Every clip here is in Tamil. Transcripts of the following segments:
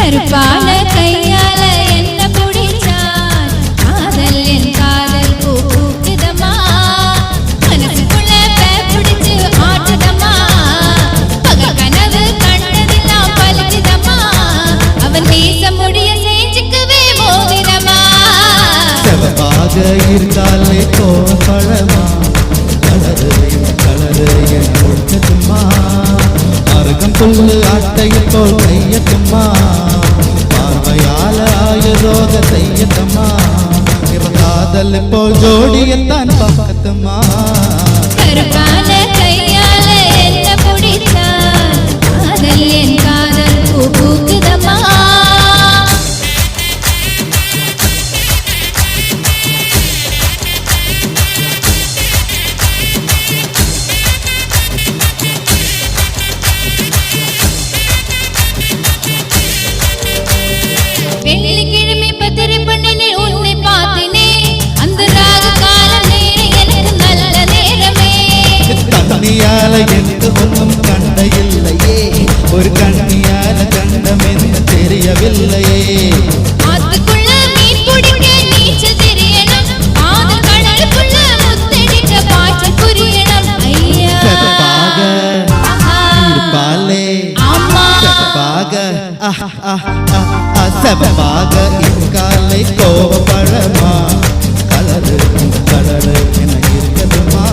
கருப்பான கையால என்ன புடிச்சான் காதல் என் காதல் பூ பூக்குதம்மா மனசுக்குள்ள பிடிச்சு ஆட்டுதம்மா பகல் கனவு கண்டதெல்லாம் பலிக்குதம்மா அவன் வீச முடிய செஞ்சுக்கவே மோதிரமா செவப்பாக இருந்தாலே கோபப்பழமா கலரு என் கொடுக்கட்டுமா அருகம் புல்லு ஆட்டையில் போல் கையட்டுமா பார்வையால ஆயுரோக செய்யட்டுமா இவன் காதல் போல் ஜோடியத்தான் பார்க்கட்டுமா கருப்பான கையால என்ன புடிச்சான் காதல் என் காதல் பூ பூக்குதம்மா வெள்ளிக்கிழமை பத்திரை பண்ணினே உன்னை பார்த்தேனே அந்த ராக கால நேரம் எனக்கு நல்ல நேரமே கண்ணியால எனக்கு ஒன்றும் கண்ட இல்லையே ஒரு கண்ணியால கண்டமென்று தெரியவில்லையே ஆத்துக்குள்ள மீன் பிடிக்க நீச்சல் தெரியணும் காதல் கடலுக்குள்ள முத்தடிக்க பாய்ச்சல் புரியணும் ஐயா பாலே அம்மா செவப்பாக இக்காலை கோபப்பழமா கலரு என இருக்கதுமா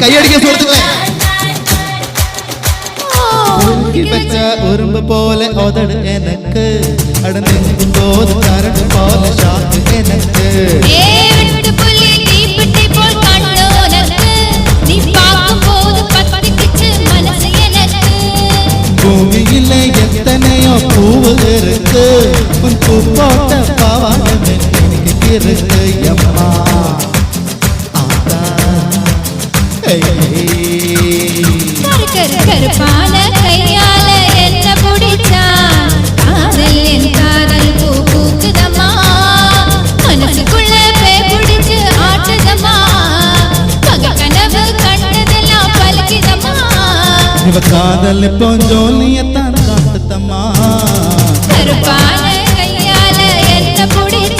கையடிக்க சொல்லுங்களேன் வச்ச உரும்பு போல உதடு எனக்கு அடங்கும் போது கரடு போல ஷாக்கு எனக்கு பூமியில எத்தனையோ பூவு இருக்கு உன் பூ போட்ட பாவாடம் எனக்கு இருக்கு அம்மா கருப்பான கையால என்ன புடிச்சான் காதல் என் காதல் பூ பூக்குதம்மா மனசுக்குள்ள பிடிச்சு ஆட்டுதம்மா பகல் கனவு கண்டதெல்லாம் பலிக்குதம்மா இவ காதல் இப்போ ஜோலியத்தான் காட்டுதம்மா கருப்பான கையால என்ன புடிச்சான்